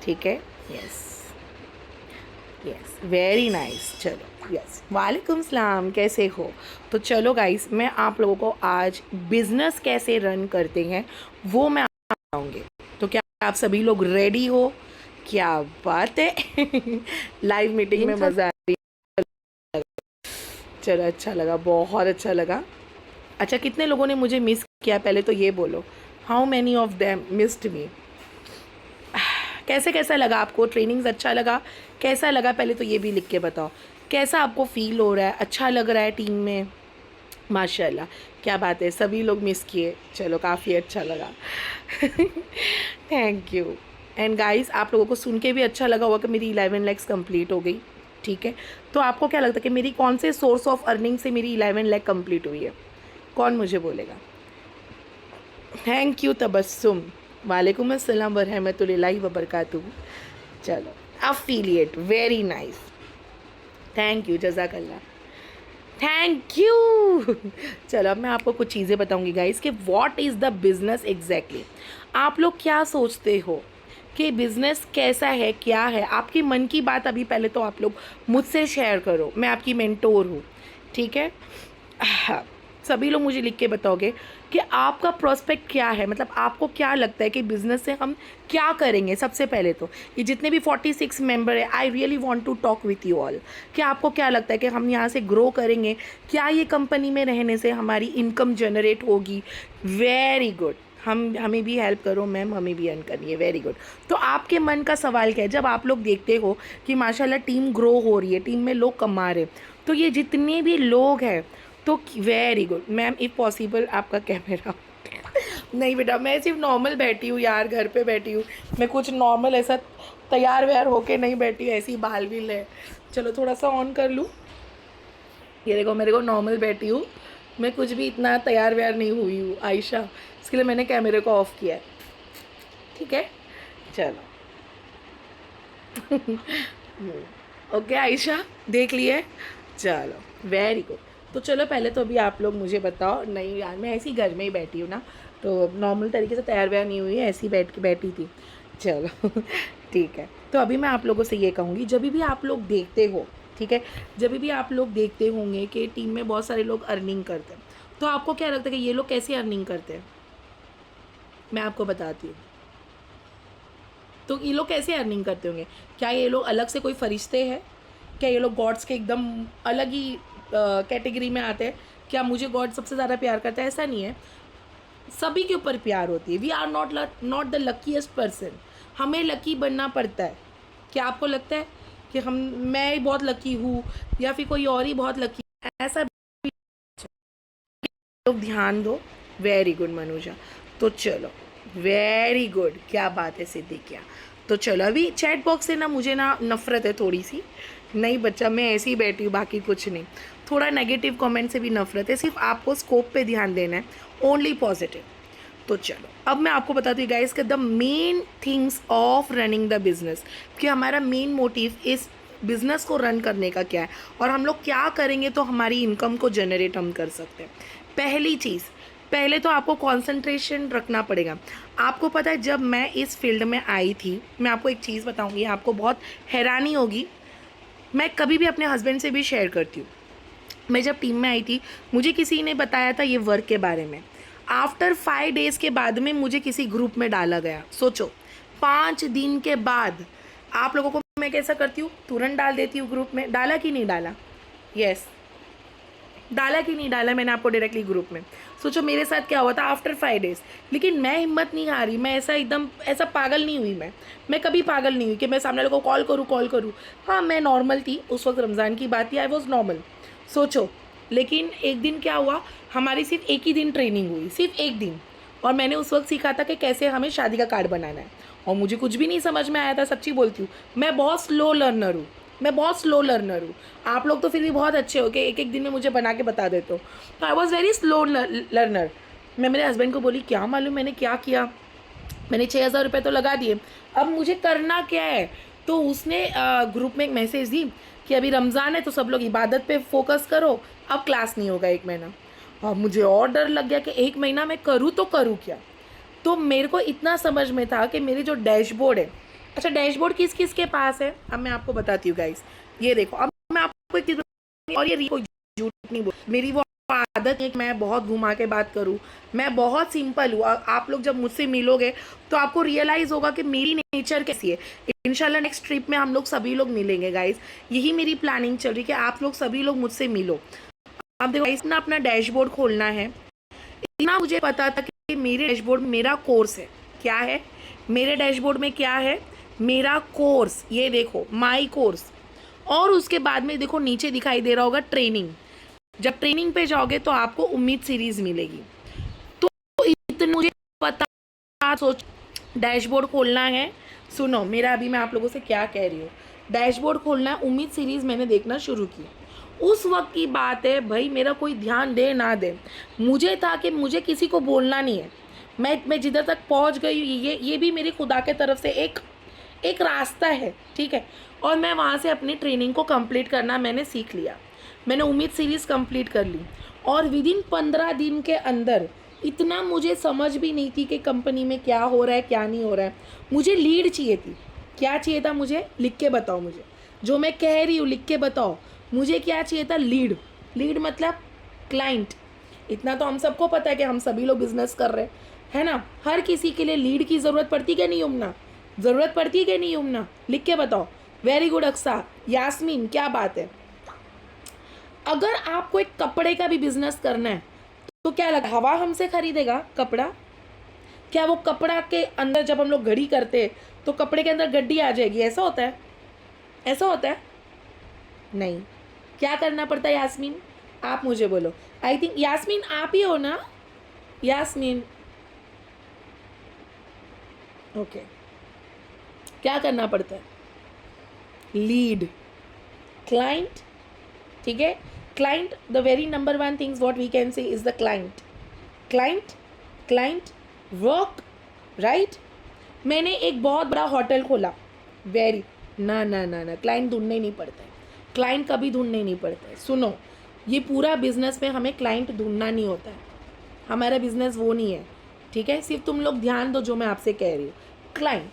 ठीक है। Yes yes, very nice. चलो यस, वालेकुम सलाम, कैसे हो? तो चलो गाइस, मैं आप लोगों को आज बिज़नेस कैसे रन करते हैं वो मैं बताऊँगी। तो क्या आप सभी लोग रेडी हो? क्या बात है लाइव मीटिंग में मज़ा आ रही है। चलो, अच्छा लगा, बहुत अच्छा लगा। अच्छा, कितने लोगों ने मुझे मिस किया पहले तो ये बोलो। How many of them missed मी? कैसे कैसा लगा आपको? ट्रेनिंग्स अच्छा लगा? कैसा लगा पहले तो ये भी लिख के बताओ। कैसा आपको फील हो रहा है? अच्छा लग रहा है टीम में? माशाल्लाह, क्या बात है, सभी लोग मिस किए। चलो, काफ़ी अच्छा लगा थैंक यू। एंड गाइस, आप लोगों को सुन के भी अच्छा लगा होगा कि मेरी 11 लैक्स कंप्लीट हो गई। ठीक है, तो आपको क्या लगता है कि मेरी कौन से सोर्स ऑफ अर्निंग से मेरी 11 लाख कंप्लीट हुई है? कौन मुझे बोलेगा? थैंक यू तबस्सुम, वालेकुम अस्सलाम व रहमतुल्लाहि व बरकातुहू। चलो, affiliate, very nice, thank you, जज़ाकल्लाह, थैंक यू चलो, अब मैं आपको कुछ चीज़ें बताऊंगी गाइस कि what is the business exactly. आप लोग क्या सोचते हो कि बिज़नेस कैसा है, क्या है? आपके मन की बात अभी पहले तो आप लोग मुझसे शेयर करो, मैं आपकी मेंटोर हूँ। ठीक है, हाँ, सभी लोग मुझे लिख के बताओगे कि आपका प्रोस्पेक्ट क्या है, मतलब आपको क्या लगता है कि बिज़नेस से हम क्या करेंगे। सबसे पहले तो ये जितने भी 46 मेंबर है, I really want to talk with you all कि आपको क्या लगता है कि हम यहाँ से ग्रो करेंगे? क्या ये कंपनी में रहने से हमारी इनकम जनरेट होगी? वेरी गुड, हमें भी हेल्प करो मैम, हमें भी अर्न करनी है। Very good. तो आपके मन का सवाल क्या है? जब आप लोग देखते हो कि माशाल्लाह टीम ग्रो हो रही है, टीम में लोग कमा रहे, तो ये जितने भी लोग हैं, तो very good ma'am, if possible आपका कैमरा नहीं बेटा, मैं सिर्फ नॉर्मल बैठी हूँ यार, घर पे बैठी हूँ मैं, कुछ नॉर्मल ऐसा तैयार व्यार होके नहीं बैठी हूँ, ऐसी बाल भी है। चलो थोड़ा सा ऑन कर लूँ, ये देखो मेरे को नॉर्मल बैठी हूँ मैं, कुछ भी इतना तैयार व्यार नहीं हुई हूँ आयशा, इसके लिए मैंने कैमरे को ऑफ़ किया है। ठीक है, चलो ओके आयशा, देख लिए? चलो वेरी गुड। तो चलो, पहले तो अभी आप लोग मुझे बताओ। नहीं यार, मैं ऐसी घर में ही बैठी हूँ ना, तो नॉर्मल तरीके से तैयार व्यार नहीं हुई है, ऐसी बैठी थी। चलो ठीक है, तो अभी मैं आप लोगों से ये कहूँगी, जब भी आप लोग देखते हो, ठीक है, जब भी आप लोग देखते होंगे कि टीम में बहुत सारे लोग अर्निंग करते हैं, तो आपको क्या लगता है कि ये लोग कैसे अर्निंग करते हैं? मैं आपको बताती हूँ। तो ये लोग कैसे अर्निंग करते होंगे? क्या ये लोग अलग से कोई फरिश्ते हैं? क्या ये लोग गॉड्स के एकदम अलग ही कैटेगरी में आते हैं? क्या मुझे गॉड सबसे ज़्यादा प्यार करता है? ऐसा नहीं है, सभी के ऊपर प्यार होती है। We are not the luckiest person, हमें लकी बनना पड़ता है। क्या आपको लगता है कि मैं बहुत लकी हूँ या फिर कोई और ही बहुत लकी? ऐसा लोग ध्यान दो। वेरी गुड मनुजा। तो चलो, वेरी गुड, क्या बात है सिद्दीकिया। तो चलो, अभी चैट बॉक्स से ना मुझे ना नफ़रत है थोड़ी सी। नहीं बच्चा, मैं ऐसे ही बैठी हूँ, बाकी कुछ नहीं। थोड़ा नेगेटिव कमेंट से भी नफ़रत है, सिर्फ आपको स्कोप पे ध्यान देना है, ओनली पॉजिटिव। तो चलो, अब मैं आपको बताती हूँ गाइस कि the main things of running the business, कि हमारा मेन मोटिव इस बिज़नेस को रन करने का क्या है और हम लोग क्या करेंगे तो हमारी इनकम को जनरेट हम कर सकते हैं। पहली चीज़, पहले तो आपको कंसंट्रेशन रखना पड़ेगा। आपको पता है, जब मैं इस फील्ड में आई थी, मैं आपको एक चीज़ बताऊंगी, आपको बहुत हैरानी होगी, मैं कभी भी अपने हस्बैंड से भी शेयर करती हूँ। मैं जब टीम में आई थी, मुझे किसी ने बताया था ये वर्क के बारे में। आफ्टर 5 डेज़ के बाद में मुझे किसी ग्रुप में डाला गया। सोचो, 5 दिन के बाद। आप लोगों को मैं कैसा करती हूँ, तुरंत डाल देती हूँ ग्रुप में। डाला कि नहीं डाला? यस, डाला कि नहीं डाला मैंने आपको डायरेक्टली ग्रुप में? सोचो मेरे साथ क्या हुआ था आफ्टर 5 डेज़। लेकिन मैं हिम्मत नहीं हारी, मैं ऐसा एकदम ऐसा पागल नहीं हुई। मैं कभी पागल नहीं हुई कि मैं सामने वाले को कॉल करूँ। हाँ, मैं नॉर्मल थी उस वक्त, रमज़ान की बात थी, आई वॉज नॉर्मल। सोचो, लेकिन एक दिन क्या हुआ, हमारी सिर्फ एक ही दिन ट्रेनिंग हुई, सिर्फ एक दिन, और मैंने उस वक्त सीखा था कि कैसे हमें शादी का कार्ड बनाना है, और मुझे कुछ भी नहीं समझ में आया था, सच्ची बोलती हूँ। मैं बहुत स्लो लर्नर हूँ, मैं बहुत स्लो लर्नर हूँ। आप लोग तो फिर भी बहुत अच्छे हो कि एक एक दिन में मुझे बना के बता देते हो। तो I was very slow learner. मैं मेरे हस्बैंड को बोली, क्या मालूम मैंने क्या किया, मैंने 6,000 रुपये तो लगा दिए, अब मुझे करना क्या है? तो उसने ग्रुप में एक मैसेज दी कि अभी रमज़ान है तो सब लोग इबादत पे फोकस करो, अब क्लास नहीं होगा 1 महीना। अब मुझे और डर लग गया कि 1 महीना मैं करूँ तो करूँ क्या? तो मेरे को इतना समझ में था कि मेरी जो डैशबोर्ड है, अच्छा, डैशबोर्ड किस किस के पास है अब मैं आपको बताती हूँ गाइस। ये देखो, अब मैं आपको एक चीज़ बताऊंगी, और ये कोई झूठ नहीं बोल, मेरी वो आदत है कि मैं बहुत घुमा के बात करूँ, मैं बहुत सिंपल हूँ। आप लोग जब मुझसे मिलोगे तो आपको रियलाइज़ होगा कि मेरी नेचर कैसी है। इंशाल्लाह नेक्स्ट ट्रिप में हम लोग सभी लोग मिलेंगे गाइस, यही मेरी प्लानिंग चल रही है कि आप लोग सभी लोग मुझसे मिलो। अब देखो गाइस, ना अपना डैशबोर्ड खोलना है। इतना मुझे पता था कि मेरे डैशबोर्ड में मेरा कोर्स है। क्या है मेरे डैशबोर्ड में? क्या है? मेरा कोर्स। ये देखो, माई कोर्स। और उसके बाद में देखो नीचे दिखाई दे रहा होगा ट्रेनिंग। जब ट्रेनिंग पे जाओगे तो आपको उम्मीद सीरीज मिलेगी। तो इतना मुझे पता, सोच डैशबोर्ड खोलना है। सुनो मेरा, अभी मैं आप लोगों से क्या कह रही हूँ। डैशबोर्ड खोलना है, उम्मीद सीरीज मैंने देखना शुरू की। उस वक्त की बात है भाई, मेरा कोई ध्यान दे ना दे, मुझे था कि मुझे किसी को बोलना नहीं है। मैं जिधर तक पहुंच गई, ये भी मेरी खुदा के तरफ से एक रास्ता है, ठीक है। और मैं वहाँ से अपनी ट्रेनिंग को कंप्लीट करना मैंने सीख लिया। मैंने उम्मीद सीरीज़ कंप्लीट कर ली, और विदिन 15 दिन के अंदर, इतना मुझे समझ भी नहीं थी कि कंपनी में क्या हो रहा है क्या नहीं हो रहा है। मुझे लीड चाहिए थी। क्या चाहिए था मुझे? लिख के बताओ मुझे, जो मैं कह रही हूँ लिख के बताओ। मुझे क्या चाहिए था? लीड। लीड मतलब क्लाइंट। इतना तो हम सबको पता है कि हम सभी लोग बिजनेस कर रहे हैं ना। हर किसी के लिए लीड की ज़रूरत पड़ती है कि नहीं यमुना? ज़रूरत पड़ती है कि नहीं यमुना? लिख के बताओ। वेरी गुड अक्सा, यास्मीन, क्या बात है। अगर आपको एक कपड़े का भी बिजनेस करना है तो क्या लगा, हवा हमसे खरीदेगा कपड़ा? क्या वो कपड़ा के अंदर जब हम लोग घड़ी करते तो कपड़े के अंदर गड्डी आ जाएगी? ऐसा होता है? ऐसा होता है? नहीं। क्या करना पड़ता है यास्मीन? आप मुझे बोलो। आई थिंक यास्मीन आप ही हो ना? यास्मीन, ओके। क्या करना पड़ता है? लीड क्लाइंट, ठीक है। Client, the very number one things what we can say is the client. Client, client work, right. मैंने एक बहुत बड़ा होटल खोला। वेरी ना ना ना ना, क्लाइंट ढूंढने नहीं पड़ता है। क्लाइंट कभी ढूंढने नहीं पड़ता है। सुनो, ये पूरा बिजनेस में हमें क्लाइंट ढूंढना नहीं होता है। हमारा बिजनेस वो नहीं है, ठीक है। सिर्फ तुम लोग ध्यान दो जो मैं आपसे कह रही हूँ। क्लाइंट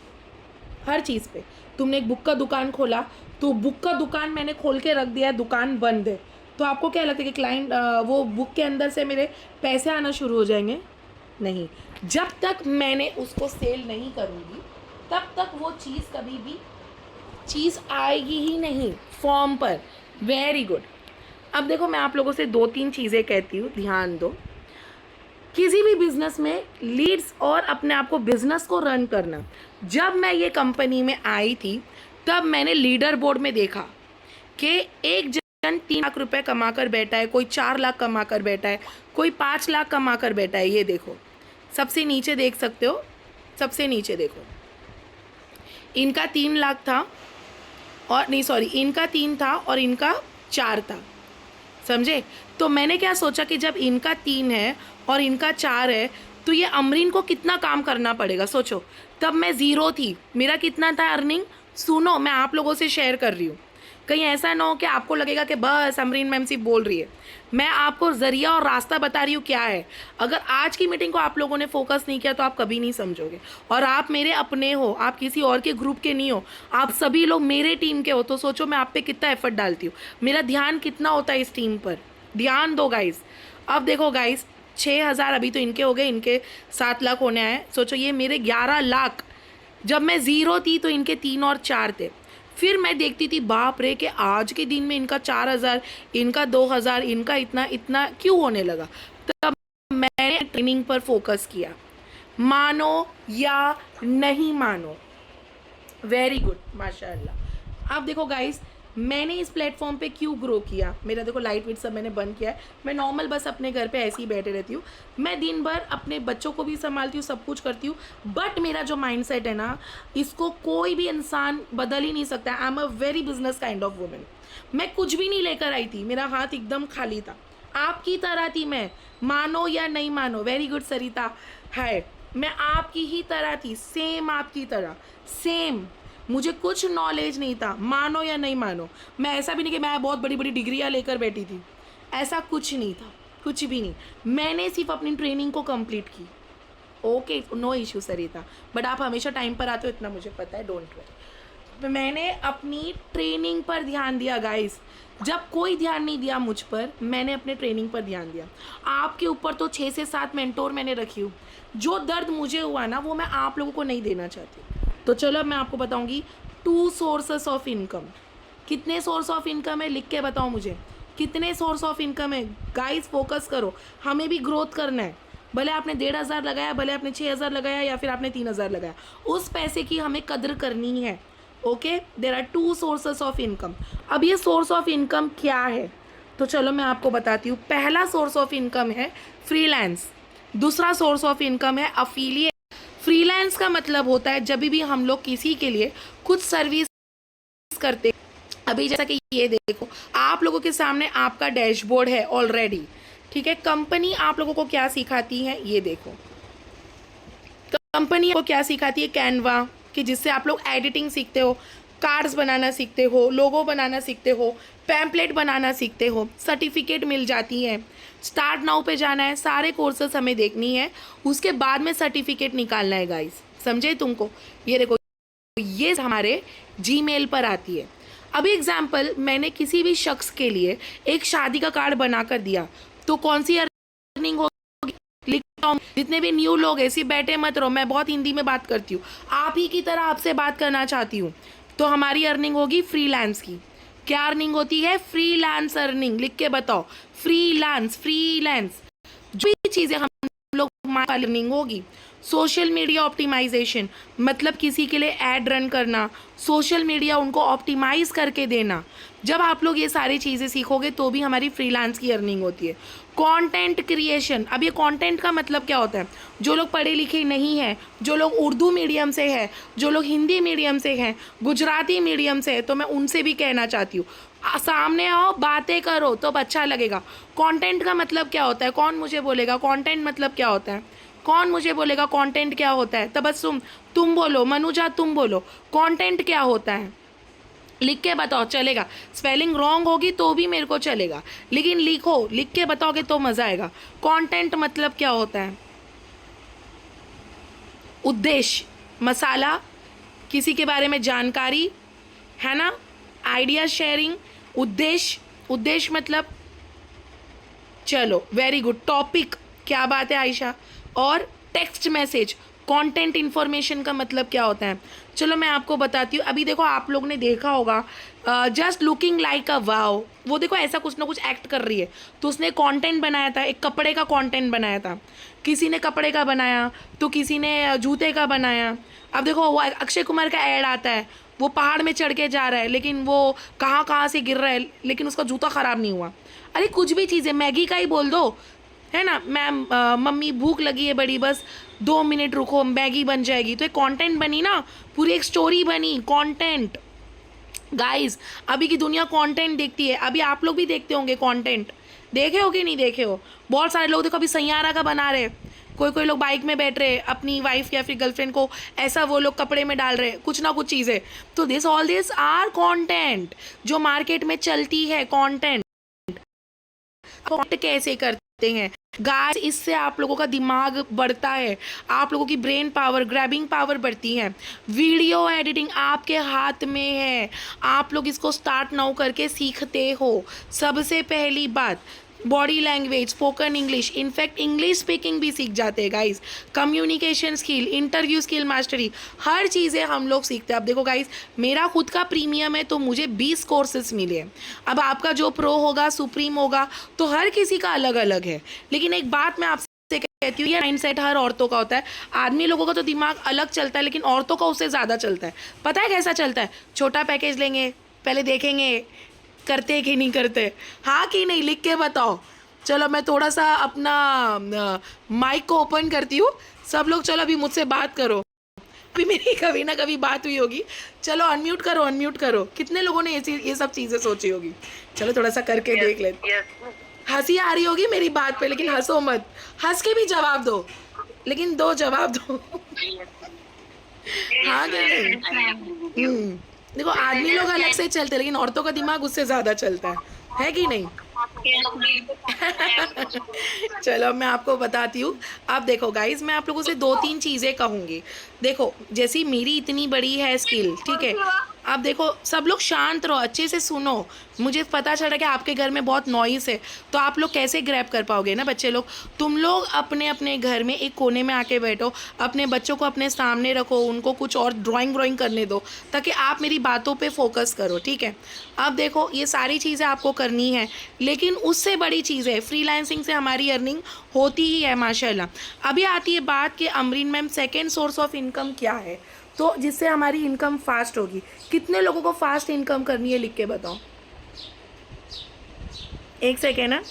हर चीज़ पे। तुमने एक बुक का दुकान खोला, तो बुक का दुकान मैंने खोल के रख दिया, दुकान बंद है, तो आपको क्या लगता है कि क्लाइंट वो बुक के अंदर से मेरे पैसे आना शुरू हो जाएंगे? नहीं। जब तक मैंने उसको सेल नहीं करूँगी तब तक वो चीज़ कभी भी चीज़ आएगी ही नहीं फॉर्म पर। Very good. अब देखो, मैं आप लोगों से 2-3 चीज़ें कहती हूँ, ध्यान दो। किसी भी बिजनेस में लीड्स और अपने आप को बिजनेस को रन करना। जब मैं ये कंपनी में आई थी तब मैंने लीडर बोर्ड में देखा कि एक जन 3 लाख रुपए कमा कर बैठा है, कोई 4 लाख कमा कर बैठा है, कोई 5 लाख कमा कर बैठा है। ये देखो, सबसे नीचे देख सकते हो, सबसे नीचे देखो, इनका 3 लाख था, और नहीं सॉरी, इनका 3 था और इनका 4 था, समझे। तो मैंने क्या सोचा कि जब इनका 3 है और इनका 4 है तो ये अमरीन को कितना काम करना पड़ेगा, सोचो। तब मैं ज़ीरो थी, मेरा कितना था अर्निंग? सुनो, मैं आप लोगों से शेयर कर रही हूँ, कहीं ऐसा ना हो कि आपको लगेगा कि बस अमरीन मैम सिर्फ बोल रही है। मैं आपको ज़रिया और रास्ता बता रही हूँ क्या है। अगर आज की मीटिंग को आप लोगों ने फोकस नहीं किया तो आप कभी नहीं समझोगे। और आप मेरे अपने हो, आप किसी और के ग्रुप के नहीं हो, आप सभी लोग मेरे टीम के हो। तो सोचो मैं आप पे कितना एफर्ट डालती हूँ, मेरा ध्यान कितना होता है इस टीम पर। ध्यान दो गाइस। अब देखो गाइस, 6,000 अभी तो इनके हो गए, इनके 7 लाख होने आए। सोचो ये मेरे 11 लाख। जब मैं ज़ीरो थी तो इनके 3 और 4 थे। फिर मैं देखती थी बाप रे कि आज के दिन में इनका 4,000, इनका 2,000, इनका इतना इतना क्यों होने लगा। तब मैंने ट्रेनिंग पर फोकस किया। मानो या नहीं मानो, वेरी गुड, माशाल्लाह। अब देखो गाइस, मैंने इस प्लेटफॉर्म पे क्यों ग्रो किया। मेरा देखो लाइट वेट सब मैंने बंद किया है, मैं नॉर्मल बस अपने घर पे ऐसे ही बैठे रहती हूँ। मैं दिन भर अपने बच्चों को भी संभालती हूँ, सब कुछ करती हूँ, बट मेरा जो माइंडसेट है ना, इसको कोई भी इंसान बदल ही नहीं सकता। I am a very business kind of women. मैं कुछ भी नहीं लेकर आई थी, मेरा हाथ एकदम खाली था, आपकी तरह थी मैं, मानो या नहीं मानो। वेरी गुड सरिता, हाय। मैं आपकी ही तरह थी, सेम आपकी तरह, सेम। मुझे कुछ नॉलेज नहीं था, मानो या नहीं मानो। मैं ऐसा भी नहीं कि मैं बहुत बड़ी बड़ी डिग्रियाँ लेकर बैठी थी, ऐसा कुछ नहीं था, कुछ भी नहीं। मैंने सिर्फ अपनी ट्रेनिंग को कंप्लीट की, okay, no issue Sarita, but आप हमेशा टाइम पर आते हो इतना मुझे पता है, डोंट वरी। मैंने अपनी ट्रेनिंग पर ध्यान दिया गाइस, जब कोई ध्यान नहीं दिया मुझ पर, मैंने अपने ट्रेनिंग पर ध्यान दिया। आपके ऊपर तो 6 से 7 मेंटोर मैंने रखी हूँ। जो दर्द मुझे हुआ ना वो मैं आप लोगों को नहीं देना चाहती। तो चलो अब मैं आपको बताऊँगी 2 सोर्सेस ऑफ इनकम। कितने सोर्स ऑफ इनकम है लिख के बताओ मुझे, कितने सोर्स ऑफ इनकम है गाइस? फोकस करो, हमें भी ग्रोथ करना है। भले आपने 1,500 लगाया, भले आपने 6,000 लगाया या फिर आपने 3,000 लगाया, उस पैसे की हमें कदर करनी है। Okay, there are 2 sources of income. अब ये सोर्स ऑफ इनकम क्या है तो चलो मैं आपको बताती हूँ। पहला सोर्स ऑफ इनकम है फ्रीलांस, दूसरा सोर्स ऑफ इनकम है अफिलिएट। फ्रीलांस का मतलब होता है जब भी हम लोग किसी के लिए कुछ सर्विस करते। अभी जैसा कि ये देखो, आप लोगों के सामने आपका डैशबोर्ड है ऑलरेडी, ठीक है। कंपनी आप लोगों को क्या सिखाती है, ये देखो कंपनी आपको क्या सिखाती है, कैनवा, कि जिससे आप लोग एडिटिंग सीखते हो, कार्ड्स बनाना सीखते हो, लोगो बनाना सीखते हो, पैम्पलेट बनाना सीखते हो, सर्टिफिकेट मिल जाती है। स्टार्ट नाउ पे जाना है, सारे कोर्सेस हमें देखनी है, उसके बाद में सर्टिफिकेट निकालना है गाइस, समझे तुमको? ये देखो, ये हमारे जीमेल पर आती है। अभी एग्जाम्पल, मैंने किसी भी शख्स के लिए एक शादी का कार्ड बना कर दिया तो कौन सी अर्निंग होगी? लिखता हूँ, जितने भी न्यू लोग ऐसे बैठे मत रहो, मैं बहुत हिंदी में बात करती हूँ, आप ही की तरह आपसे बात करना चाहती हूँ। तो हमारी अर्निंग होगी फ्रीलांस की। क्या अर्निंग होती है? Freelance earning. लिख के बताओ, फ्रीलांस, फ्रीलांस। जो भी चीज़ें हम लोग अर्निंग होगी। सोशल मीडिया ऑप्टिमाइजेशन, मतलब किसी के लिए ऐड रन करना, सोशल मीडिया उनको ऑप्टिमाइज करके देना। जब आप लोग ये सारी चीज़ें सीखोगे तो भी हमारी फ्रीलांस की अर्निंग होती है। कंटेंट क्रिएशन, अब ये कंटेंट का मतलब क्या होता है? जो लोग पढ़े लिखे नहीं हैं, जो लोग उर्दू मीडियम से हैं, जो लोग हिंदी मीडियम से हैं, गुजराती मीडियम से है, तो मैं उनसे भी कहना चाहती हूँ, सामने आओ, बातें करो तो अच्छा लगेगा। कंटेंट का मतलब क्या होता है? कौन मुझे बोलेगा कंटेंट मतलब क्या होता है? कौन मुझे बोलेगा कंटेंट क्या होता है? तबस्सुम तुम बोलो, मनुजा तुम बोलो, कंटेंट क्या होता है? लिख के बताओ, चलेगा। स्पेलिंग रॉन्ग होगी तो भी मेरे को चलेगा, लेकिन लिखो, लिख के बताओगे तो मज़ा आएगा। कंटेंट मतलब क्या होता है? उद्देश्य, मसाला, किसी के बारे में जानकारी, है ना, आइडिया शेयरिंग, उद्देश्य। उद्देश्य मतलब, चलो वेरी गुड, टॉपिक, क्या बात है आयशा। और टेक्स्ट मैसेज, कंटेंट इन्फॉर्मेशन का मतलब क्या होता है? चलो मैं आपको बताती हूँ। अभी देखो, आप लोग ने देखा होगा just looking like a wow, वो देखो ऐसा कुछ ना कुछ एक्ट कर रही है, तो उसने कंटेंट बनाया था, एक कपड़े का कंटेंट बनाया था। किसी ने कपड़े का बनाया तो किसी ने जूते का बनाया। अब देखो वो अक्षय कुमार का ऐड आता है, वो पहाड़ में चढ़ के जा रहा है, लेकिन वो कहाँ कहाँ से गिर रहा है, लेकिन उसका जूता ख़राब नहीं हुआ। अरे कुछ भी चीज़ें, मैगी का ही बोल दो, है ना, मैम मम्मी भूख लगी है बड़ी, बस 2 मिनट रुको मैगी बन जाएगी, तो एक कंटेंट बनी ना, पूरी एक स्टोरी बनी। कंटेंट गाइस, अभी की दुनिया कंटेंट देखती है। अभी आप लोग भी देखते होंगे कंटेंट, देखे हो कि नहीं देखे हो? बहुत सारे लोग देखो अभी सैयारा का बना रहे, कोई लोग बाइक में बैठ रहे, अपनी वाइफ या फिर गर्लफ्रेंड को ऐसा वो लोग कपड़े में डाल रहे, कुछ ना कुछ चीज़ें। तो this all this are content जो मार्केट में चलती है। कंटेंट कैसे करते हैं गाइस? इससे आप लोगों का दिमाग बढ़ता है, आप लोगों की ब्रेन पावर, ग्रैबिंग पावर बढ़ती है। वीडियो एडिटिंग आपके हाथ में है, आप लोग इसको स्टार्ट नाउ करके सीखते हो। सबसे पहली बात, body language, spoken English, in fact English speaking भी सीख जाते हैं guys. Communication skill, interview skill mastery, हर चीज़ें हम लोग सीखते हैं। अब देखो गाइस, मेरा खुद का प्रीमियम है तो मुझे 20 कोर्सेज मिले हैं। अब आपका जो प्रो होगा, सुप्रीम होगा, तो हर किसी का अलग अलग है। लेकिन एक बात मैं आपसे कहती हूँ, ये माइंडसेट हर औरतों का होता है। आदमी लोगों का तो दिमाग अलग चलता है, लेकिन औरतों का उससे ज़्यादा चलता है। पता है कैसा चलता है? छोटा पैकेज लेंगे, पहले देखेंगे करते कि नहीं करते, हाँ कि नहीं, लिख के बताओ। चलो मैं थोड़ा सा अपना माइक को ओपन करती हूँ, सब लोग चलो अभी मुझसे बात करो, भी मेरी कभी ना कभी बात हुई होगी। चलो अनम्यूट करो, अनम्यूट करो। कितने लोगों ने ये सब चीज़ें सोची होगी? चलो थोड़ा सा करके देख लेते। हंसी आ रही होगी मेरी बात पे, लेकिन हंसो मत, हंस के भी जवाब दो, लेकिन दो जवाब दो। हाँ क्या नहीं? देखो आदमी लोग अलग से चलते हैं, लेकिन औरतों का दिमाग उससे ज़्यादा चलता है कि नहीं? चलो मैं आपको बताती हूँ। अब देखो गाइज, मैं आप लोगों से दो तीन चीज़ें कहूँगी। देखो, जैसी मेरी इतनी बड़ी है स्किल, ठीक है। अब देखो, सब लोग शांत रहो, अच्छे से सुनो। मुझे पता चल रहा है कि आपके घर में बहुत नॉइस है, तो आप लोग कैसे ग्रैब कर पाओगे ना बच्चे लोग। तुम लोग अपने अपने घर में एक कोने में आके बैठो, अपने बच्चों को अपने सामने रखो, उनको कुछ और ड्राइंग करने दो, ताकि आप मेरी बातों पे फोकस करो, ठीक है। अब देखो, ये सारी चीज़ें आपको करनी है, लेकिन उससे बड़ी चीज़ है, फ्रीलांसिंग से हमारी अर्निंग होती ही है माशाल्लाह। अभी आती है बात कि Amreen ma'am second source of income क्या है, तो जिससे हमारी इनकम फास्ट होगी। कितने लोगों को फास्ट इनकम करनी है, लिख के बताओ। एक सेकेंड है।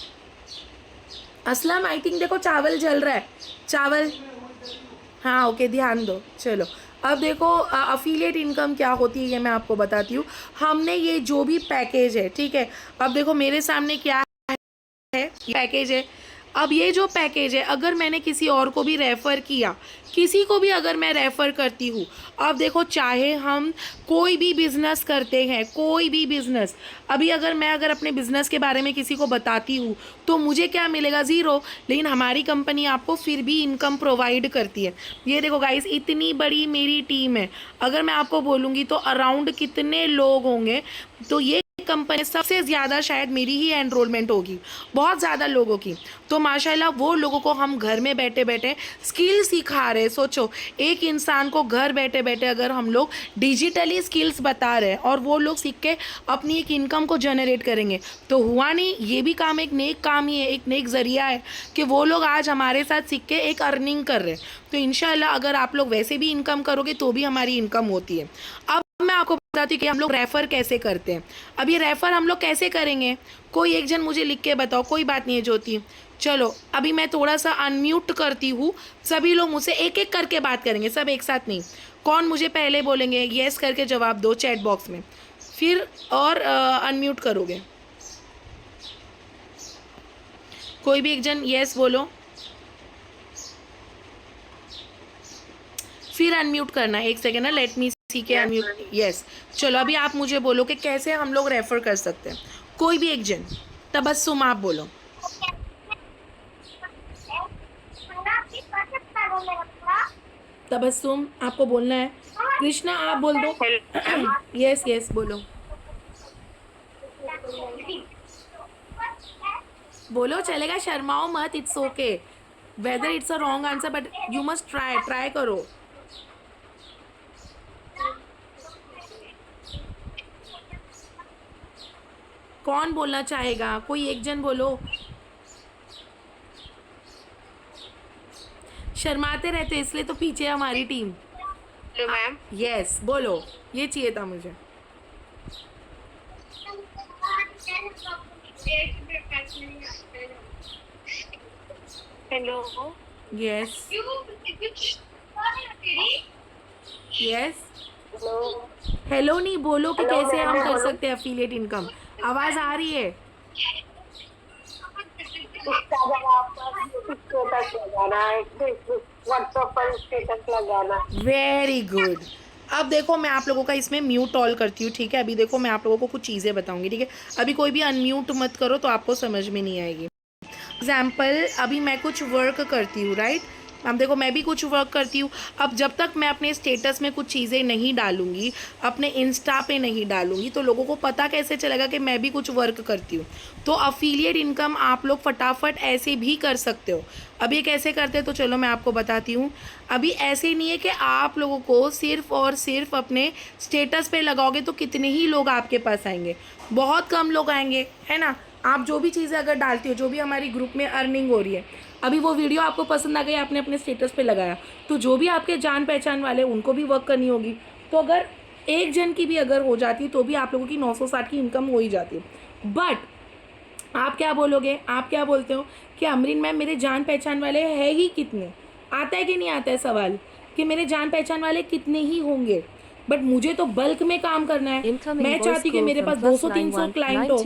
असलम, आई थिंक देखो चावल जल रहा है, चावल। हाँ ओके, ध्यान दो। चलो, अब देखो अफिलिएट इनकम क्या होती है ये मैं आपको बताती हूँ। हमने ये जो भी पैकेज है, ठीक है, अब देखो मेरे सामने क्या है, ये पैकेज है। अब ये जो पैकेज है, अगर मैंने किसी और को भी रेफ़र किया, किसी को भी अगर मैं रेफ़र करती हूँ, अब देखो चाहे हम कोई भी बिज़नेस करते हैं, कोई भी बिज़नेस, अभी अगर अपने बिज़नेस के बारे में किसी को बताती हूँ, तो मुझे क्या मिलेगा, ज़ीरो। लेकिन हमारी कंपनी आपको फिर भी इनकम प्रोवाइड करती है। ये देखो गाइस, इतनी बड़ी मेरी टीम है। अगर मैं आपको बोलूँगी तो अराउंड कितने लोग होंगे, तो ये कंपनी सबसे ज़्यादा शायद मेरी ही एनरोलमेंट होगी, बहुत ज़्यादा लोगों की। तो माशाल्लाह वो लोगों को हम घर में बैठे बैठे स्किल सिखा रहे हैं। सोचो, एक इंसान को घर बैठे बैठे अगर हम लोग डिजिटली स्किल्स बता रहे हैं और वो लोग सीख के अपनी एक इनकम को जनरेट करेंगे, तो हुआ नहीं। ये भी काम एक नेक काम ही है, एक नेक ज़रिया है कि वो लोग आज हमारे साथ सीख के एक अर्निंग कर रहे हैं। तो इंशाल्लाह अगर आप लोग वैसे भी इनकम करोगे तो भी हमारी इनकम होती है। अब मैं आपको बताती हूँ कि हम लोग रेफ़र कैसे करते हैं। अब ये रेफ़र हम लोग कैसे करेंगे, कोई एक जन मुझे लिख के बताओ। कोई बात नहीं है ज्योति, चलो अभी मैं थोड़ा सा अनम्यूट करती हूँ, सभी लोग मुझसे एक एक करके बात करेंगे, सब एक साथ नहीं। कौन मुझे पहले बोलेंगे येस करके जवाब दो चैट बॉक्स में, फिर और अनम्यूट करोगे। कोई भी एक जन येस बोलो, फिर अनम्यूट करना। एक सेकेंड ना, लेट मी सी के अनम्यूट। यस, चलो अभी आप मुझे बोलो कि कैसे हम लोग रेफ़र कर सकते हैं। कोई भी एक जन, तबस्सुम आप बोलो। तबस्सुम आपको बोलना है। कृष्णा आप बोल दो। यस यस बोलो, बोलो चलेगा, शर्माओ मत, it's okay. Whether it's a wrong answer but you must try करो। कौन बोलना चाहेगा, कोई एक जन बोलो। शर्माते रहते इसलिए तो पीछे हमारी टीम। Hello ma'am. यस बोलो, ये चाहिए था मुझे। Hello. Yes yes, hello. Hello नहीं बोलो कि हेलो, कैसे हम मैम, कर बोलो। सकते हैं अफिलिएट इनकम। आवाज़ आ रही है। इसका जब आपका स्टेटस लगाना है, फेसबुक व्हाट्सएप पर स्टेटस लगाना। Very good. अब देखो मैं आप लोगों का इसमें म्यूट ऑल करती हूँ, ठीक है। अभी देखो मैं आप लोगों को कुछ चीज़ें बताऊंगी, ठीक है। अभी कोई भी अनम्यूट मत करो, तो आपको समझ में नहीं आएगी। एग्जाम्पल, अभी मैं कुछ वर्क करती हूँ, राइट। अब देखो मैं भी कुछ वर्क करती हूँ। अब जब तक मैं अपने स्टेटस में कुछ चीज़ें नहीं डालूंगी, अपने इंस्टा पे नहीं डालूंगी, तो लोगों को पता कैसे चलेगा कि मैं भी कुछ वर्क करती हूँ। तो अफिलिएट इनकम आप लोग फटाफट ऐसे भी कर सकते हो। अब ये कैसे करते हैं, तो चलो मैं आपको बताती हूँ। अभी ऐसे नहीं है कि आप लोगों को सिर्फ और सिर्फ अपने स्टेटस पे लगाओगे तो कितने ही लोग आपके पास आएंगे, बहुत कम लोग आएंगे, है ना। आप जो भी चीज़ें अगर डालती हो, जो भी हमारी ग्रुप में अर्निंग हो रही है, अभी वो वीडियो आपको पसंद आ गई, आपने अपने स्टेटस पे लगाया, तो जो भी आपके जान पहचान वाले उनको भी वर्क करनी होगी। तो अगर एक जन की भी अगर हो जाती तो भी आप लोगों की 960 की इनकम हो ही जाती। बट आप क्या बोलोगे, आप क्या बोलते हो कि अमरीन मैम मेरे जान पहचान वाले है ही कितने, आता है कि नहीं आता है सवाल कि मेरे जान पहचान वाले कितने ही होंगे। बट मुझे तो बल्क में काम करना है। मैं चाहती कि मेरे पास 200-300 क्लाइंट हो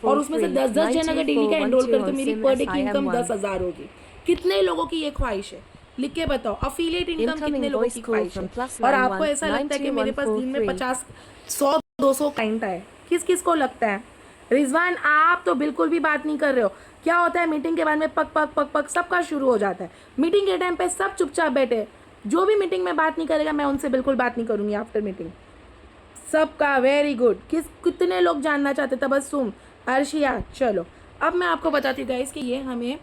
और उसमें से 10-10 जन अगर डेली का एनरोल करे तो मेरी पर डे की इनकम 10,000 होगी। कितने लोगों की ये ख्वाहिश है, लिख के बताओ। अफिलिएट इनकम कितने लोगों की ख्वाहिश है, और आपको ऐसा लगता है कि मेरे पास दिन में 50, 100, 200 क्लाइंट आए, किस किस को लगता है। रिजवान आप तो बिल्कुल भी बात नहीं कर रहे हो। क्या होता है मीटिंग के बाद में पक पक पक पक सबका शुरू हो जाता है। मीटिंग के टाइम पे सब चुपचाप बैठे, जो भी मीटिंग में बात नहीं करेगा मैं उनसे बिल्कुल बात नहीं करूँगी आफ्टर मीटिंग। सबका वेरी गुड। कितने लोग जानना चाहते? तबस्सुम, अर्शिया। चलो अब मैं आपको बताती हूँ गाइस कि ये हमें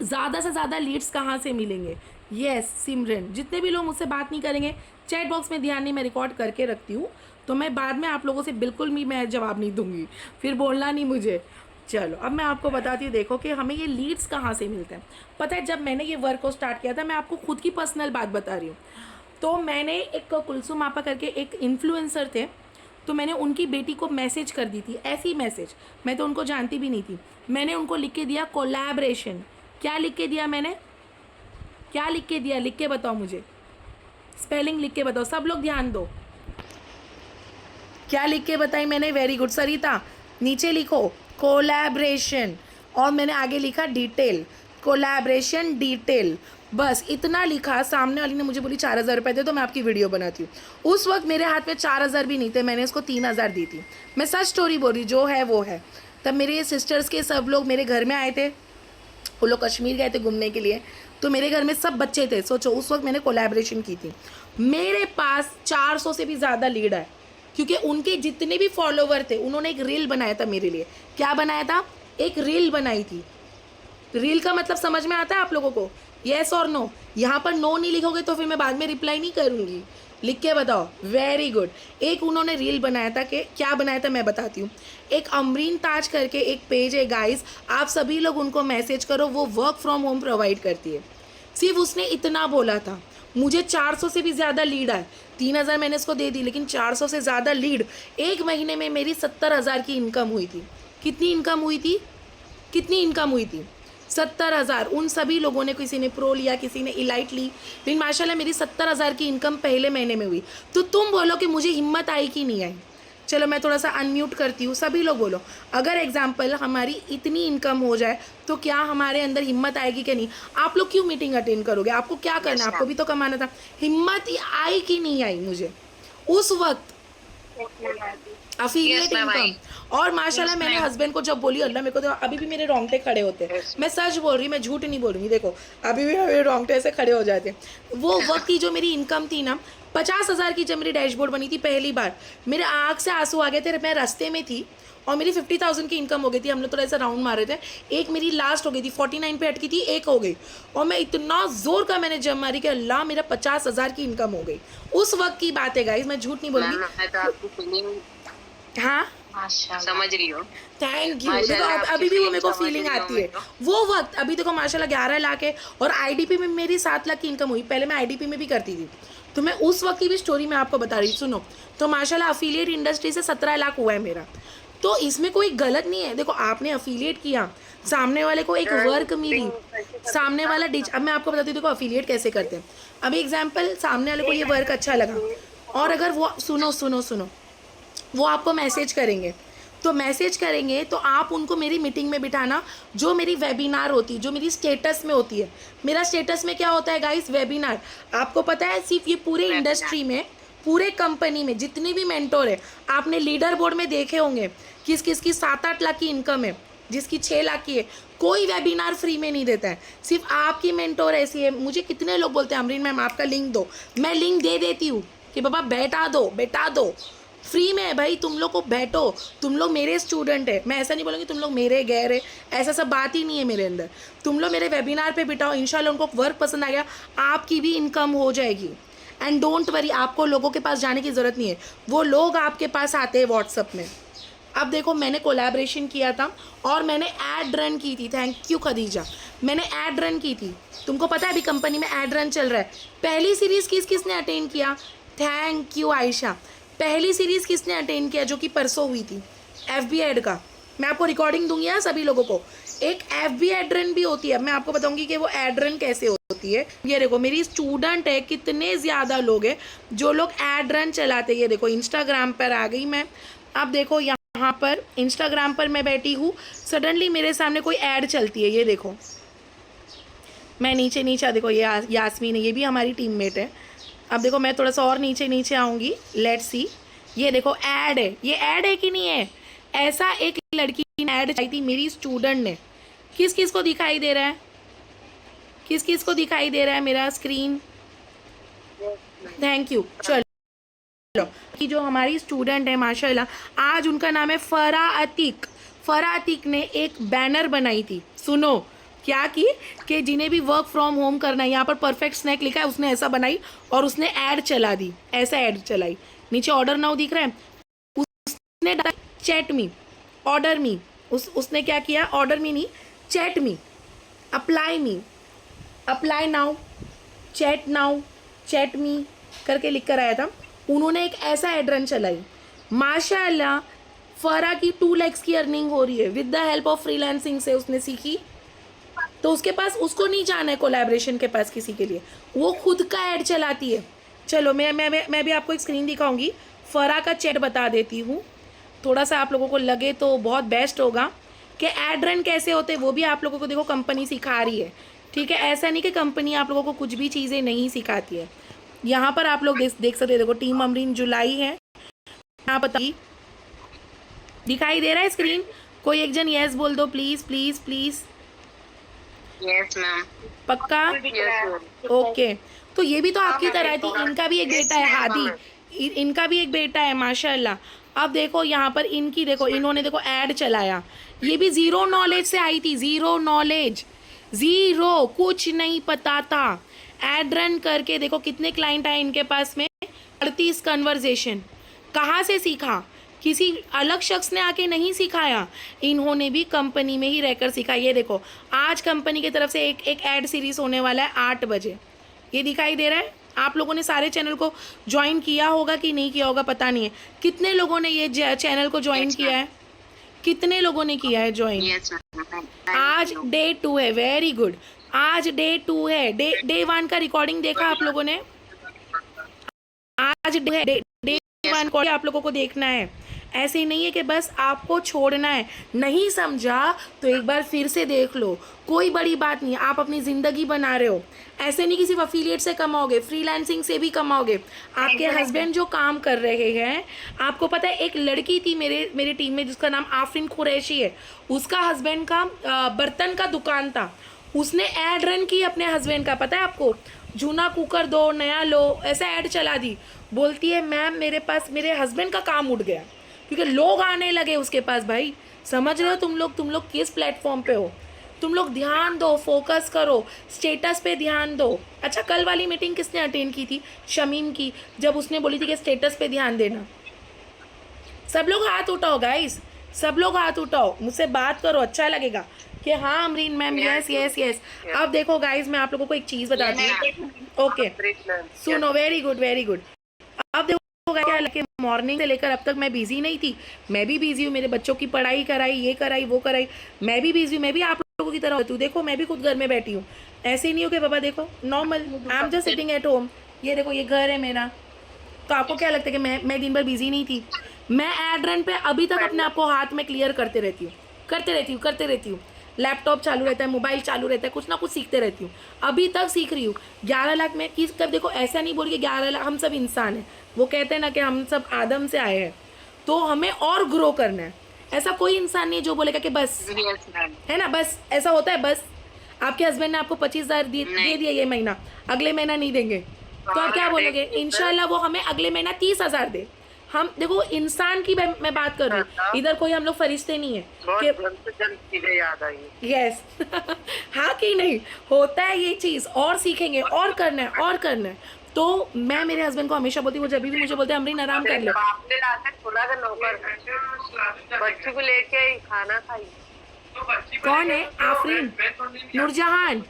ज़्यादा से ज़्यादा लीड्स कहाँ से मिलेंगे। यस सिमरन, जितने भी लोग मुझसे बात नहीं करेंगे चैट बॉक्स में ध्यान नहीं, मैं रिकॉर्ड करके रखती हूँ, तो मैं बाद में आप लोगों से बिल्कुल भी मैं जवाब नहीं दूंगी, फिर बोलना नहीं मुझे। चलो अब मैं आपको बताती हूँ, देखो कि हमें ये लीड्स कहाँ से मिलते हैं। पता है जब मैंने ये वर्क को स्टार्ट किया था, मैं आपको खुद की पर्सनल बात बता रही हूँ, तो मैंने एक कुलसुम आपा करके एक इन्फ्लुएंसर थे, तो मैंने उनकी बेटी को मैसेज कर दी थी, ऐसी मैसेज, मैं तो उनको जानती भी नहीं थी। मैंने उनको लिख के दिया कोलैबोरेशन। क्या लिख के दिया मैंने? क्या लिख के दिया? लिख के बताओ मुझे, स्पेलिंग लिख के बताओ, सब लोग ध्यान दो। क्या लिख के बताई मैंने? वेरी गुड सरिता, नीचे लिखो कोलैबोरेशन, और मैंने आगे लिखा डिटेल, कोलैबोरेशन डिटेल, बस इतना लिखा। सामने वाली ने मुझे बोली 4,000 रुपये दे तो मैं आपकी वीडियो बनाती हूँ। उस वक्त मेरे हाथ में 4,000 भी नहीं थे, मैंने उसको 3,000 दी थी। मैं सच स्टोरी बोल रही, जो है वो है। तब मेरे सिस्टर्स के सब लोग मेरे घर में आए थे, वो लोग कश्मीर गए थे घूमने के लिए, तो मेरे घर में सब बच्चे थे। सोचो उस वक्त मैंने कोलैबोरेशन की थी, मेरे पास 400 से भी ज़्यादा लीड है, क्योंकि उनके जितने भी फॉलोवर थे उन्होंने एक रील बनाया था मेरे लिए। क्या बनाया था? एक रील बनाई थी। रील का मतलब समझ में आता है आप लोगों को? येस और नो। यहाँ पर नो नहीं लिखोगे तो फिर मैं बाद में रिप्लाई नहीं करूँगी, लिख के बताओ। Very good. एक उन्होंने रील बनाया था, कि क्या बनाया था मैं बताती हूँ। एक अमरीन ताज करके एक पेज है गाइस, आप सभी लोग उनको मैसेज करो, वो वर्क फ्रॉम होम प्रोवाइड करती है। सिर्फ उसने इतना बोला था, मुझे 400 से भी ज़्यादा लीड है। 3,000 मैंने इसको दे दी, लेकिन 400 से ज़्यादा लीड, एक महीने में मेरी 70,000 की इनकम हुई थी। कितनी इनकम हुई थी? कितनी इनकम हुई थी? 70,000। उन सभी लोगों ने, किसी ने प्रो लिया, किसी ने इलाइट ली, लेकिन माशाल्लाह मेरी 70,000 की इनकम पहले महीने में हुई। तो तुम बोलो कि मुझे हिम्मत आई कि नहीं आई? चलो मैं थोड़ा सा अनम्यूट करती हूँ, सभी लोग बोलो, अगर एग्जाम्पल हमारी इतनी इनकम हो जाए तो क्या हमारे अंदर हिम्मत आएगी कि नहीं? आप लोग क्यों मीटिंग अटेंड करोगे? आपको क्या करना है? आपको भी तो कमाना था। हिम्मत आई कि नहीं आई मुझे उस वक्त? Affiliate income. और माशाल्लाह मैंने हस्बैंड को जब बोली, अल्लाह मेरे को तो अभी भी मेरे रोंगटे खड़े होते हैं। मैं सच बोल रही, मैं झूठ नहीं बोल रही। देखो अभी भी मेरे रोंगटे ऐसे खड़े हो जाते हैं। वो वक्त की जो मेरी इनकम थी ना, 50,000 की जब मेरी डैशबोर्ड बनी थी पहली बार, मेरे आँख से आंसू आ गए थे। मैं रास्ते में थी और मेरी 50,000 की इनकम हो गई थी। हम लोग थोड़ा ऐसा राउंड मारे थे, एक मेरी लास्ट हो गई थी, 49 पे अटकी थी, एक हो गई, और मैं इतना जोर का मैंने जब मारी कि अल्लाह मेरा 50,000 की इनकम हो गई। उस वक्त की बात है गाइस, मैं झूठ नहीं बोलूँगी। हाँ समझ रही हो। Thank you. देखो अभी भी वो मेरे को फीलिंग आती है वो वक्त। अभी देखो माशाल्लाह 11 लाख है, और आईडीपी में मेरी 7 लाख की इनकम हुई। पहले मैं आईडीपी में भी करती थी, तो मैं उस वक्त की भी स्टोरी मैं आपको बता रही हूँ, सुनो। तो माशाल्लाह अफिलिएट इंडस्ट्री से 17 लाख हुआ है मेरा, तो इसमें कोई गलत नहीं है। देखो आपने अफिलिएट किया, सामने वाले को एक वर्क मिली, सामने वाला डिच। अब मैं आपको बताती हूँ देखो अफिलिएट कैसे करते हैं। अभी एग्जाम्पल, सामने वाले को ये वर्क अच्छा लगा, और अगर वो सुनो सुनो सुनो वो आपको मैसेज करेंगे, तो मैसेज करेंगे तो आप उनको मेरी मीटिंग में बिठाना, जो मेरी वेबिनार होती है, जो मेरी स्टेटस में होती है। मेरा स्टेटस में क्या होता है गाइस? वेबिनार। आपको पता है सिर्फ ये पूरे इंडस्ट्री में, पूरे कंपनी में जितने भी मेंटोर है, आपने लीडर बोर्ड में देखे होंगे किस किस की 7-8 लाख की इनकम है, जिसकी 6 लाख की है। कोई वेबिनार फ्री में नहीं देता है, सिर्फ आपकी मेंटोर ऐसी है। मुझे कितने लोग बोलते हैं अमरीन मैम आपका लिंक दो, मैं लिंक दे देती हूँ कि बाबा बैठा दो, फ्री में है भाई, तुम लोग को बैठो, तुम लोग मेरे स्टूडेंट है। मैं ऐसा नहीं बोलूँगी तुम लोग मेरे गैर है, ऐसा सब बात ही नहीं है मेरे अंदर। तुम लोग मेरे वेबिनार पे बिठाओ, इंशाल्लाह उनको वर्क पसंद आ गया, आपकी भी इनकम हो जाएगी। एंड डोंट वरी, आपको लोगों के पास जाने की ज़रूरत नहीं है, वो लोग आपके पास आते हैं व्हाट्सअप में। अब देखो मैंने कोलैबोरेशन किया था और मैंने ऐड रन की थी। थैंक यू खदीजा, मैंने ऐड रन की थी। तुमको पता है अभी कंपनी में ऐड रन चल रहा है। पहली सीरीज़ किसने अटेंड किया? Thank you Ayesha. पहली सीरीज़ किसने अटेंड किया, जो कि परसों हुई थी, FB ऐड का। मैं आपको रिकॉर्डिंग दूंगी ना सभी लोगों को। एक FB ऐड रन भी होती है, मैं आपको बताऊंगी कि वो ऐड रन कैसे होती है। ये देखो मेरी स्टूडेंट है, कितने ज़्यादा लोग हैं जो लोग ऐड रन चलाते हैं। ये देखो इंस्टाग्राम पर आ गई मैं। अब देखो यहाँ पर इंस्टाग्राम पर मैं बैठी हूँ, सडनली मेरे सामने कोई ऐड चलती है। ये देखो मैं नीचे देखो ये यास्मीन है, ये भी हमारी टीममेट है। अब देखो मैं थोड़ा सा और नीचे आऊँगी, लेट्स सी। ये देखो ऐड है, ये ऐड है कि नहीं है? ऐसा एक लड़की ने ऐड चलाई थी मेरी स्टूडेंट ने। किस किस को दिखाई दे रहा है? किस किस को दिखाई दे रहा है मेरा स्क्रीन? Thank you. चलो कि जो हमारी स्टूडेंट है माशाल्लाह, आज उनका नाम है फरा अतीक। फरा अतीक ने एक बैनर बनाई थी। सुनो क्या की कि जिन्हें भी वर्क फ्रॉम होम करना है, यहाँ पर परफेक्ट स्नैक लिखा है, उसने ऐसा बनाई और उसने ऐड चला दी, ऐसा ऐड चलाई। नीचे ऑर्डर नाउ दिख रहा है, उसने चैट मी, ऑर्डर मी, उसने क्या किया, ऑर्डर मी नहीं, चैट मी, अप्लाई मी, अप्लाई नाउ, चैट मी करके लिख कर आया था। उन्होंने एक ऐसा एड रन चलाई, माशाल्लाह फरा की 2 lakhs की अर्निंग हो रही है with the help of freelancing से उसने सीखी। तो उसके पास, उसको नहीं जाना है कोलैबोरेशन के पास किसी के लिए, वो खुद का ऐड चलाती है। चलो मैं भी आपको एक स्क्रीन दिखाऊंगी, फरा का चैट बता देती हूँ, थोड़ा सा आप लोगों को लगे तो बहुत बेस्ट होगा कि ऐड रन कैसे होते हैं, वो भी आप लोगों को देखो कंपनी सिखा रही है। ठीक है, ऐसा नहीं कि कंपनी आप लोगों को कुछ भी चीज़ें नहीं सिखाती है। यहाँ पर आप लोग देख सकते हैं, देखो टीम अमरीन जुलाई है यहाँ पर, दिखाई दे रहा है स्क्रीन? कोई एक जन यस बोल दो please please please. Yes ma'am. पक्का? यस। ओके, तो ये भी तो आपकी तरह थी, इनका भी एक बेटा है हादी, इनका भी एक बेटा है माशाल्लाह। अब देखो यहाँ पर इनकी, देखो इन्होंने देखो ऐड चलाया, ये भी जीरो नॉलेज से आई थी, जीरो नॉलेज, जीरो, कुछ नहीं पता था। ऐड रन करके देखो कितने क्लाइंट आए इनके पास में, 38 कन्वर्जेशन। कहाँ से सीखा? किसी अलग शख्स ने आके नहीं सिखाया, इन्होंने भी कंपनी में ही रहकर सीखा। ये देखो आज कंपनी की तरफ से एक ऐड सीरीज होने वाला है 8 बजे, ये दिखाई दे रहा है। आप लोगों ने सारे चैनल को ज्वाइन किया होगा कि नहीं किया होगा पता नहीं है। कितने लोगों ने ये चैनल को ज्वाइन किया है? कितने लोगों ने किया है ज्वाइन? आज डे 2 है, वेरी गुड। आज डे 2 है, डे 1 का रिकॉर्डिंग देखा आप लोगों ने? आज डे 1 को आप लोगों को देखना है। ऐसे ही नहीं है कि बस आपको छोड़ना है, नहीं समझा तो एक बार फिर से देख लो, कोई बड़ी बात नहीं है। आप अपनी ज़िंदगी बना रहे हो, ऐसे नहीं कि सिर्फ अफिलिएट से कमाओगे, फ्रीलांसिंग से भी कमाओगे। आपके हस्बैंड जो काम कर रहे हैं, आपको पता है एक लड़की थी मेरी टीम में जिसका नाम आफरीन कुरैशी है, उसका हस्बैंड का बर्तन का दुकान था, उसने ऐड रन की अपने हस्बैंड का, पता है आपको, जूना कुकर दो नया लो, ऐसा ऐड चला दी। बोलती है मैम मेरे पास मेरे हस्बैंड का काम उठ गया क्योंकि लोग आने लगे उसके पास। भाई समझ रहे हो तुम लोग किस प्लेटफॉर्म पे हो? तुम लोग ध्यान दो, फोकस करो, स्टेटस पे ध्यान दो। अच्छा, कल वाली मीटिंग किसने अटेंड की थी? शमीम की, जब उसने बोली थी कि स्टेटस पे ध्यान देना। सब लोग हाथ उठाओ गाइस, सब लोग हाथ उठाओ, मुझसे बात करो, अच्छा लगेगा कि हाँ Amreen ma'am yes yes yes. अब देखो गाइस, मैं आप लोगों को एक चीज़ बताती हूँ। ओके सुनो, वेरी गुड वेरी गुड। अब देखो क्या लगे, मॉर्निंग से लेकर अब तक मैं बिजी नहीं थी, मैं भी बिजी हूँ, मेरे बच्चों की पढ़ाई कराई, ये कराई वो कराई, मैं भी बिजी हूँ, मैं भी आप लोगों की तरह होती हूँ। देखो मैं भी खुद घर में बैठी हूँ, ऐसे ही नहीं हो कि बाबा देखो normal, I am just sitting at home. ये देखो ये घर है मेरा। तो आपको क्या लगता है कि मैं दिन भर बिजी नहीं थी? मैं ऐड रन पे अभी तक अपने आप को हाथ में क्लियर करते रहती हूँ। लैपटॉप चालू रहता है, मोबाइल चालू रहता है, कुछ ना कुछ सीखते रहती हूँ, अभी तक सीख रही हूँ। 11 लाख में किस कब देखो, ऐसा नहीं बोल के 11 लाख, हम सब इंसान हैं, वो कहते हैं ना कि हम सब आदम से आए हैं, तो हमें और ग्रो करना है। ऐसा कोई इंसान नहीं है जो बोलेगा कि बस, है ना, बस ऐसा होता है बस। आपके हस्बैंड ने आपको 25,000 दे दिया ये महीना, अगले महीना नहीं देंगे तो आप क्या बोलोगे? इंशाल्लाह वो हमें अगले महीना 30,000 दे। हम देखो इंसान की मैं बात कर रही हूँ, इधर कोई हम लोग फरिश्ते नहीं है कि याद आई। यस हाँ कि नहीं, होता है ये चीज़, और सीखेंगे और करना है और करना है। तो मैं मेरे हस्बैंड को हमेशा बोलती हूँ, वो जब भी मुझे बोलते हैं अमरीन आराम कर ले, बच्ची को लेके खाना खाई। कौन है? आफरीन, नूरजहान,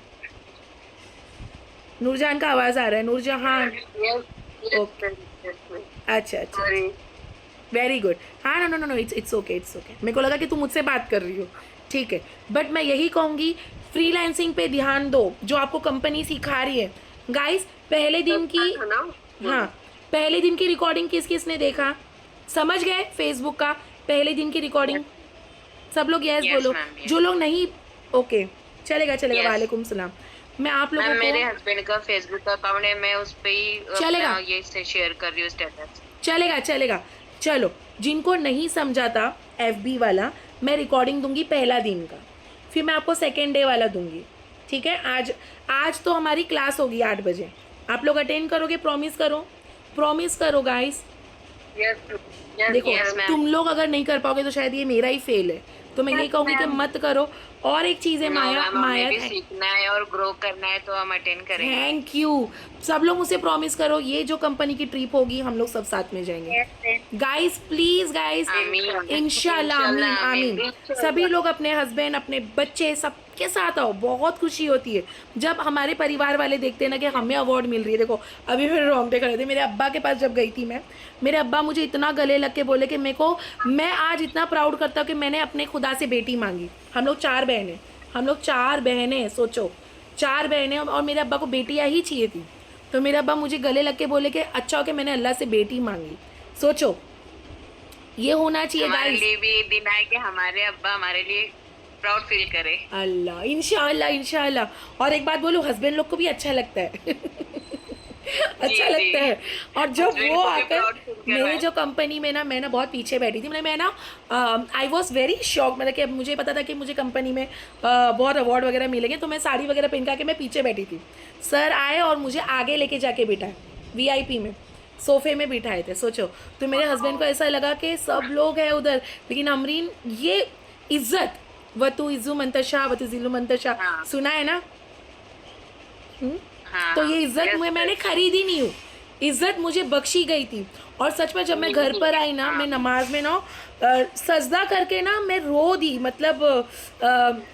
नूरजहान का आवाज़ आ रहा है, नूरजहान। ओके अच्छा अच्छा, वेरी गुड। हाँ no no no, it's okay मेरे को लगा कि तुम मुझसे बात कर रही हो, ठीक है। बट मैं यही कहूँगी, फ्रीलांसिंग पे ध्यान दो, जो आपको कंपनी सिखा रही है। गाइस पहले दिन की, हाँ पहले दिन की रिकॉर्डिंग किस किस ने देखा? समझ गए? फेसबुक का पहले दिन की रिकॉर्डिंग सब लोग यस बोलो, जो लोग नहीं ओके चलेगा। वालेकुम सलाम। मैं आप लोगों को, मेरे हस्बैंड का फेसबुक का अकाउंट है, मैं उस पे ही चलेगा, ये से शेयर कर रही हूँ स्टेटस। चलेगा। चलो जिनको नहीं समझा था FB वाला मैं रिकॉर्डिंग दूंगी पहला दिन का, फिर मैं आपको सेकेंड डे वाला दूंगी, ठीक है। आज तो हमारी क्लास होगी 8 बजे, आप लोग अटेंड करोगे? प्रॉमिस करो गाइस। देखो तुम लोग अगर नहीं कर पाओगे तो शायद ये मेरा ही फेल है, तो मैं यही कहूँगी कि मत करो। और एक चीज़ है माया, भी सीखना है और ग्रो करना है तो हम अटेंड करेंगे। Thank you. सब लोग मुझे प्रॉमिस करो, ये जो कंपनी की ट्रिप होगी हम लोग सब साथ में जाएंगे गाइस, प्लीज गाइस, इंशाल्लाह, आमीन आमीन। सभी लोग अपने हस्बैंड, अपने बच्चे, सबके साथ आओ, बहुत खुशी होती है जब हमारे परिवार वाले देखते हैं ना कि हमें अवार्ड मिल रही है। देखो अभी मेरे रोंगटे खड़े थे, मेरे अब्बा के पास जब गई थी मैं, मेरे अब्बा मुझे इतना गले लग के बोले कि मैं आज इतना प्राउड करता हूँ कि मैंने अपने खुदा से बेटी मांगी। हम लोग 4 बहनें, सोचो 4 बहनें, और मेरे अब्बा को बेटियाँ ही चाहिए थी, तो मेरे अब्बा मुझे गले लग के बोले कि अच्छा हो कि मैंने अल्लाह से बेटी मांगी। सोचो ये होना चाहिए हमारे गाइस। लिए भी दिन आए कि हमारे अब्बा हमारे लिए प्राउड फील करे। अल्लाह, इंशाल्लाह। और एक बात बोलूं, हस्बैंड लोग को भी अच्छा लगता है अच्छा लगता है। और जब वो आकर मेरे जो कंपनी में ना, मैं ना बहुत पीछे बैठी थी, मैं ना आई वॉज वेरी शॉक, मतलब कि मुझे पता था कि मुझे कंपनी में बहुत अवार्ड वगैरह मिलेंगे, तो मैं साड़ी वगैरह पहन के मैं पीछे बैठी थी। सर आए और मुझे आगे लेके जाके बिठाए, VIP में सोफे में बिठाए थे। सोचो, तो मेरे हस्बैंड को ऐसा लगा कि सब लोग हैं उधर, लेकिन अमरीन ये इज्जत, वतु इज्जू मंतशा वतु जिल्लु मंतशा, सुना है ना? तो ये इज्जत मैंने खरीदी नहीं हूँ, इज्जत मुझे बख्शी गई थी। और सच में जब मैं घर पर आई ना, मैं नमाज में ना सजदा करके ना मैं रो दी, मतलब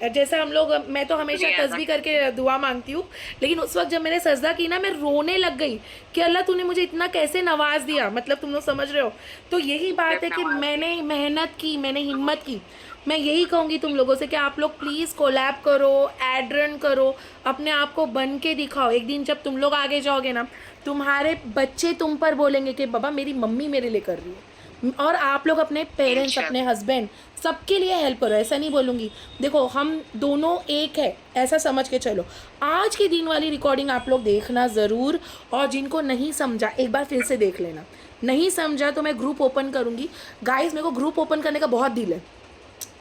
जैसे हम लोग, मैं तो हमेशा तस्बीह करके दुआ मांगती हूँ, लेकिन उस वक्त जब मैंने सजदा की ना, मैं रोने लग गई कि अल्लाह तूने मुझे इतना कैसे नवाज दिया, मतलब तुम लोग समझ रहे हो। तो यही बात है कि मैंने मेहनत की, मैंने हिम्मत की। मैं यही कहूँगी तुम लोगों से कि आप लोग प्लीज़ कोलैब करो, एड रन करो, अपने आप को बन के दिखाओ। एक दिन जब तुम लोग आगे जाओगे ना, तुम्हारे बच्चे तुम पर बोलेंगे कि बाबा मेरी मम्मी मेरे लिए कर रही है। और आप लोग अपने पेरेंट्स, अपने हस्बैंड, सबके लिए हेल्प करो। ऐसा नहीं बोलूँगी, देखो हम दोनों एक है, ऐसा समझ के चलो। आज के दिन वाली रिकॉर्डिंग आप लोग देखना ज़रूर, और जिनको नहीं समझा एक बार फिर से देख लेना। नहीं समझा तो मैं ग्रुप ओपन करूँगी गाइस, मेरे को ग्रुप ओपन करने का बहुत दिल है,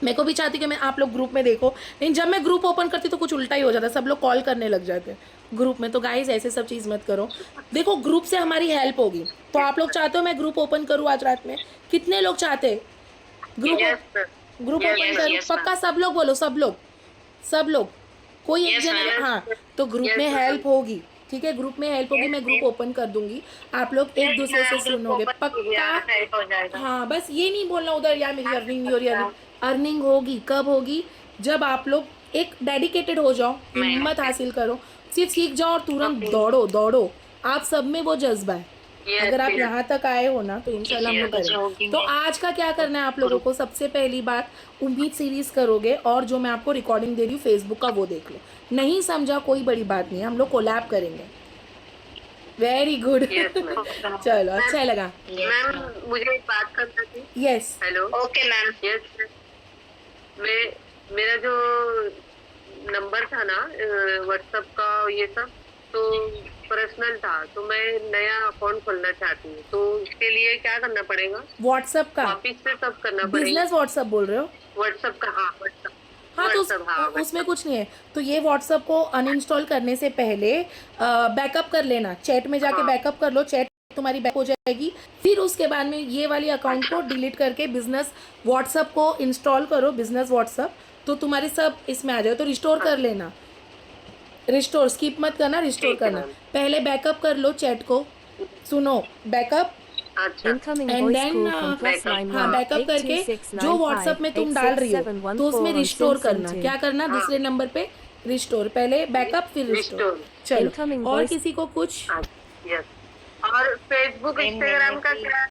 मेरे को भी चाहती कि मैं आप लोग ग्रुप में देखो, लेकिन जब मैं ग्रुप ओपन करती तो कुछ उल्टा ही हो जाता, सब लोग कॉल करने लग जाते हैं ग्रुप में। तो गाइस ऐसे सब चीज़ मत करो। देखो ग्रुप से हमारी हेल्प होगी, तो आप लोग चाहते हो मैं ग्रुप ओपन करूँ आज रात में? कितने लोग चाहते हैं ग्रुप ओपन करूँ? पक्का सब लोग बोलो, सब लोग कोई एक जन। हाँ, तो ग्रुप में हेल्प होगी, ठीक है, ग्रुप में हेल्प होगी। मैं ग्रुप ओपन कर दूंगी, आप लोग एक दूसरे से सुनोगे पक्का। हाँ, बस ये नहीं बोलना उधर यार मेरी अर्निंग नहीं हो रही। अर्निंग होगी, कब होगी? जब आप लोग एक डेडिकेटेड हो जाओ, हिम्मत हासिल करो, सिर्फ सीख जाओ और तुरंत दौड़ो। आप सब में वो जज्बा है। अगर आप यहाँ तक आए हो ना, तो इंशाल्लाह हम लोग करेंगे। तो आज का क्या करना है आप लोगों को? सबसे पहली बात, उम्मीद सीरीज करोगे, और जो मैं आपको रिकॉर्डिंग दे रही हूँ फेसबुक का, वो देख लो। नहीं समझा कोई बड़ी बात नहीं है, हम लोग कोलैब करेंगे। वेरी गुड चलो, अच्छा लगा मैम, मुझे एक बात करना थी। Yes, hello, okay ma'am. Yes, मेरा जो नंबर था ना व्हाट्सएप का, ये सब तो पर्सनल था, तो मैं नया अकाउंट खोलना चाहती हूँ, तो उसके लिए क्या करना पड़ेगा? व्हाट्सएप का वापिस से सब करना पड़ेगा? बिजनेस व्हाट्सएप बोल रहे हो? व्हाट्सएप का, हाँ व्हाट्सएप। हाँ, तो उसमें कुछ नहीं है। तो ये व्हाट्सएप को अनइंस्टॉल करने से पहले बैकअप कर लेना, चैट में जाके बैकअप कर लो, चैट तुम्हारी बैक हो जाएगी। फिर उसके बाद में ये वाली अकाउंट को डिलीट करके बिजनेस व्हाट्सएप को इंस्टॉल करो, बिजनेस व्हाट्सएप, तो तुम्हारे सब इसमें आ जाए। तो रिस्टोर कर लेना, रिस्टोर स्किप मत करना, रिस्टोर करना। पहले बैकअप कर लो चैट को, सुनो, बैकअप एंड देन हाँ, बैकअप करके जो व्हाट्सएप में तुम डाल रही हो तो उसमें रिस्टोर करना। क्या करना? दूसरे नंबर पे रिस्टोर, पहले बैकअप फिर रिस्टोर। चलो, और किसी को कुछ? और फेसबुक इंस्टाग्राम का क्या?